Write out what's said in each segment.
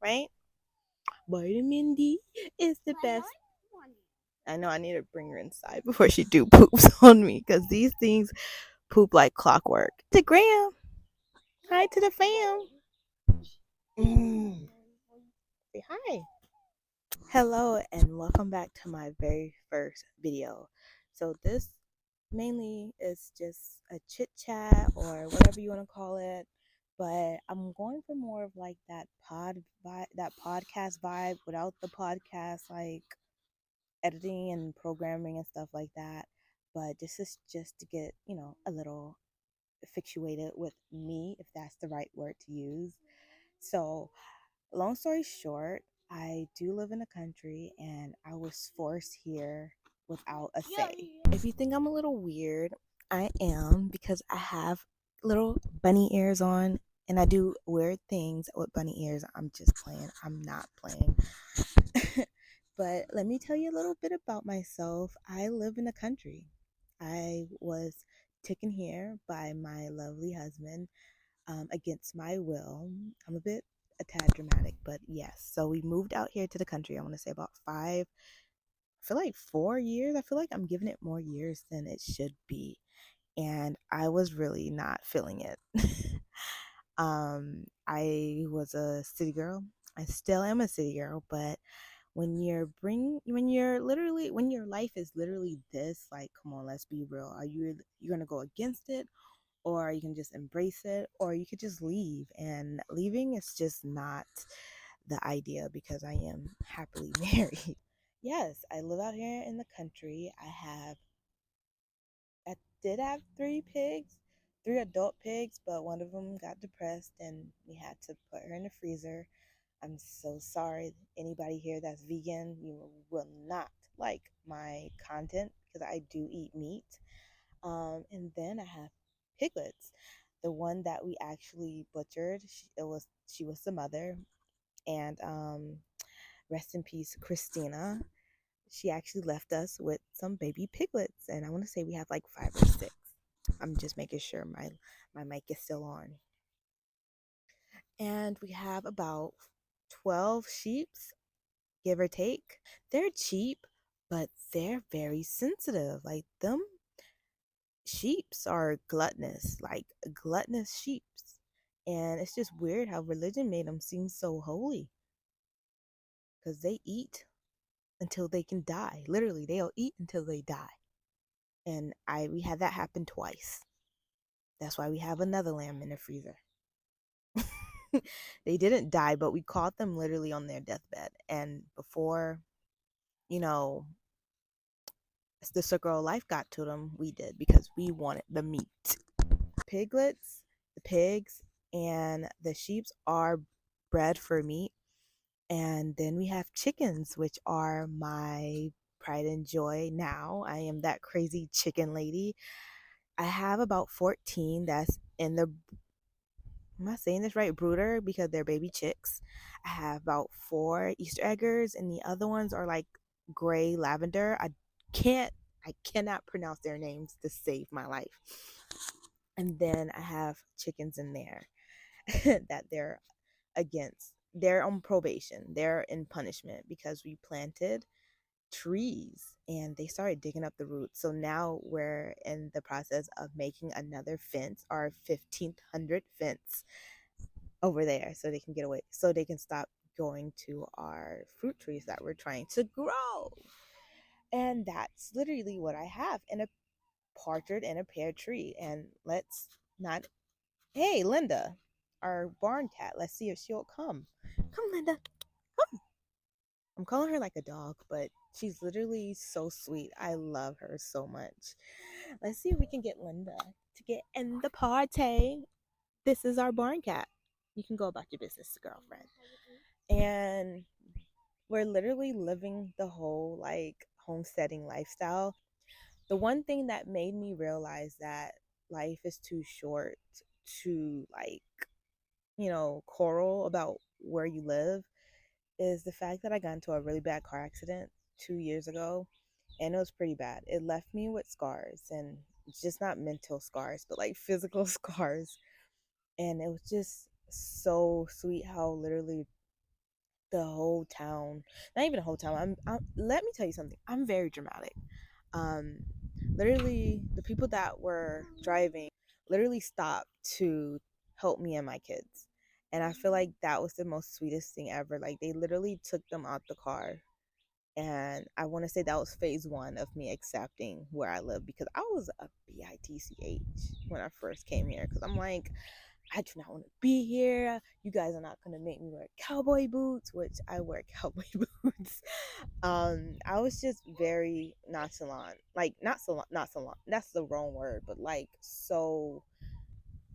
right? Vitamin D is the best. I know I need to bring her inside before she do poops on me because these things poop like clockwork. To Graham, hi to the fam. Say hi. Hello and welcome back to my very first video. So this mainly is just a chit chat or whatever you want to call it, but I'm going for more of like that podcast vibe without the podcast like editing and programming and stuff like that. But this is just to get, a little fixated with me, if that's the right word to use. So, long story short, I do live in the country and I was forced here without a say. If you think I'm a little weird, I am because I have little bunny ears on and I do weird things with bunny ears. I'm just playing. I'm not playing. But let me tell you a little bit about myself. I live in the country. I was taken here by my lovely husband against my will. I'm a tad dramatic, but yes. So we moved out here to the country. I want to say about I feel like 4 years. I feel like I'm giving it more years than it should be. And I was really not feeling it. I was a city girl. I still am a city girl, but when your life is literally this, like, come on, let's be real. You're gonna go against it, or you can just embrace it, or you could just leave. And leaving is just not the idea because I am happily married. Yes, I live out here in the country. I did have three adult pigs, but one of them got depressed and we had to put her in the freezer. I'm so sorry. Anybody here that's vegan, you will not like my content because I do eat meat. And then I have piglets. The one that we actually butchered, she was the mother, and rest in peace, Christina. She actually left us with some baby piglets, and I want to say we have like 5 or 6. I'm just making sure my mic is still on. And we have about 12 sheeps, give or take. They're cheap, but they're very sensitive. Like them sheeps are gluttonous, like gluttonous sheeps. And it's just weird how religion made them seem so holy because they eat until they can die. Literally, they'll eat until they die. And we had that happen twice. That's why we have another lamb in the freezer. They didn't die, but we caught them literally on their deathbed. And before, you know, the circle of life got to them, we did because we wanted the meat. Piglets, the pigs, and the sheeps are bred for meat. And then we have chickens, which are my pride and joy now. I am that crazy chicken lady. I have about 14 that's in the, am I saying this right? Brooder, because they're baby chicks. I have about 4 Easter eggers, and the other ones are like gray lavender. Can't, I cannot pronounce their names to save my life. And then I have chickens in there that they're against. They're on probation. They're in punishment because we planted trees and they started digging up the roots. So now we're in the process of making another fence, our 1500 fence over there so they can get away, so they can stop going to our fruit trees that we're trying to grow. And that's literally what I have in a partridge and a pear tree. And let's not, hey, Linda, our barn cat, let's see if she'll come. Come, Linda. Come. I'm calling her like a dog, but she's literally so sweet. I love her so much. Let's see if we can get Linda to get in the party. This is our barn cat. You can go about your business, girlfriend. And we're literally living the whole like homesteading lifestyle. The one thing that made me realize that life is too short to like, quarrel about where you live is the fact that I got into a really bad car accident 2 years ago, and it was pretty bad. It left me with scars, and just not mental scars, but like physical scars. And it was just so sweet how literally the whole town, not even the whole town. Let me tell you something. I'm very dramatic. Um, Literally, the people that were driving literally stopped to help me and my kids, and I feel like that was the most sweetest thing ever. Like they literally took them out the car, and I want to say that was phase one of me accepting where I live because I was a bitch when I first came here because I'm like, I do not want to be here. You guys are not going to make me wear cowboy boots, which I wear cowboy boots. I was just very nonchalant, like not salon. That's the wrong word, but like so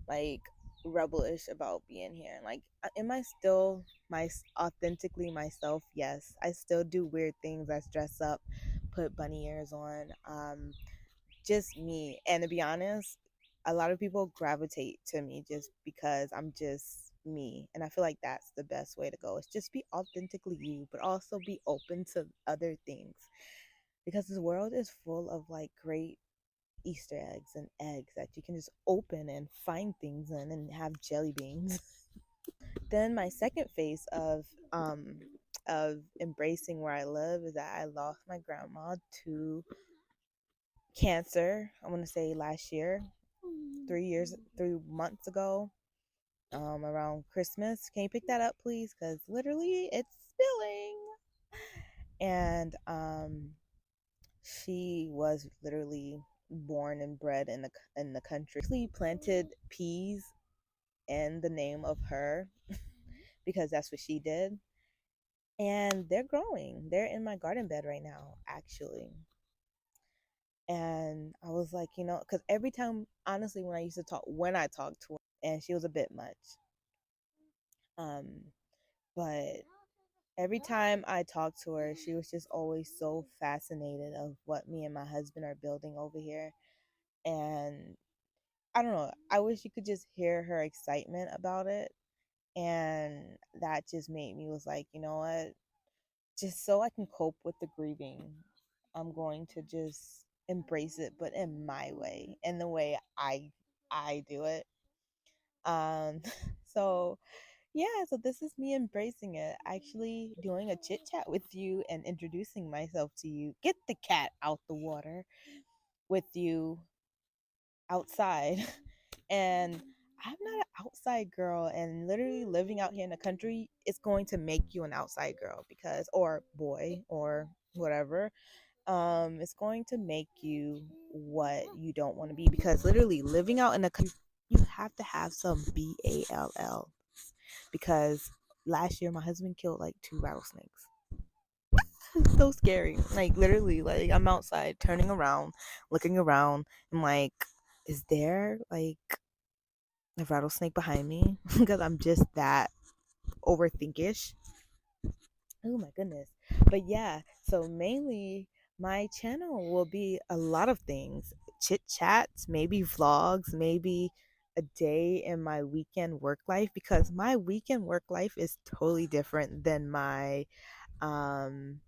like rebellious about being here. Like, am I still my authentically myself? Yes, I still do weird things. I dress up, put bunny ears on. Just me. And to be honest, a lot of people gravitate to me just because I'm just me. And I feel like that's the best way to go. Is just be authentically you, but also be open to other things. Because this world is full of like great Easter eggs and eggs that you can just open and find things in and have jelly beans. Then my second phase of embracing where I live is that I lost my grandma to cancer. I want to say last year, 3 months ago, around Christmas. Can you pick that up, please? Because literally it's spilling. And she was literally born and bred in the country. She planted peas in the name of her because that's what she did. And they're growing. They're in my garden bed right now, actually. And I was like, because every time, honestly, when I talked to her, and she was a bit much, um, but every time I talked to her, she was just always so fascinated of what me and my husband are building over here. And I don't know, I wish you could just hear her excitement about it. And that just made me was like, you know what? Just so I can cope with the grieving, I'm going to just embrace it, but in my way, in the way I do it. Um, so yeah, so this is me embracing it, actually doing a chit chat with you and introducing myself to you. Get the cat out the water with you outside. And I'm not an outside girl, and literally living out here in the country is going to make you an outside girl because, or boy, or whatever. It's going to make you what you don't want to be because literally living out in the country, you have to have some BALL because last year my husband killed like two rattlesnakes. It's so scary. Like literally, like I'm outside turning around, looking around. I'm like, is there like a rattlesnake behind me? Because I'm just that overthinkish. Oh my goodness. But yeah, so mainly my channel will be a lot of things. Chit chats, maybe vlogs, maybe a day in my weekend work life because my weekend work life is totally different than my um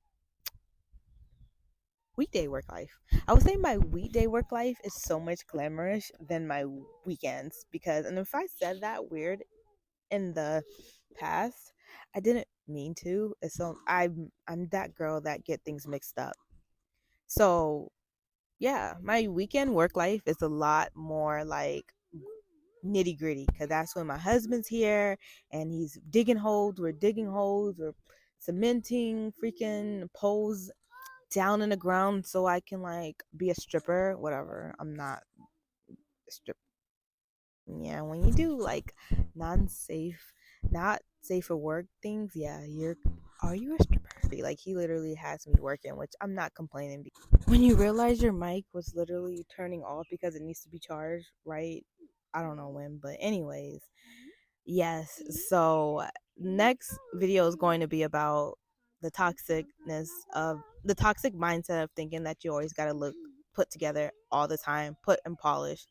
weekday work life. I would say my weekday work life is so much glamorous than my weekends because, and if I said that weird in the past, I didn't mean to. So I'm that girl that get things mixed up. So yeah, my weekend work life is a lot more like nitty gritty because that's when my husband's here and he's digging holes. We're digging holes. We're cementing freaking poles down in the ground so I can like be a stripper. Whatever. I'm not a stripper. Yeah, when you do like non-safe, not safe for work things, yeah, you're. Are you a stripper? Like he literally has me working, which I'm not complaining. When you realize your mic was literally turning off because it needs to be charged, right? I don't know when, but anyways, yes. So next video is going to be about the toxic mindset of thinking that you always gotta look put together all the time, put and polished.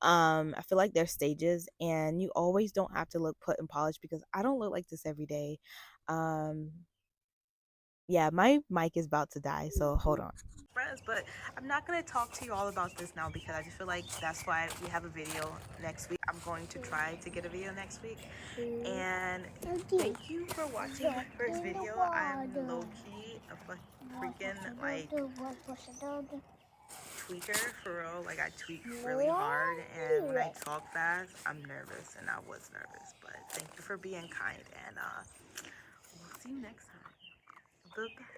I feel like there's stages and you always don't have to look put and polished because I don't look like this every day. um yeah, my mic is about to die, so hold on. cameras, but I'm not going to talk to you all about this now because I just feel like that's why we have a video next week. I'm going to try to get a video next week. And thank you for watching my first video. I'm low-key a freaking like tweaker for real. Like I tweak really hard, and when I talk fast I'm nervous, and I was nervous. But thank you for being kind, and we'll see you next time. Bye-bye.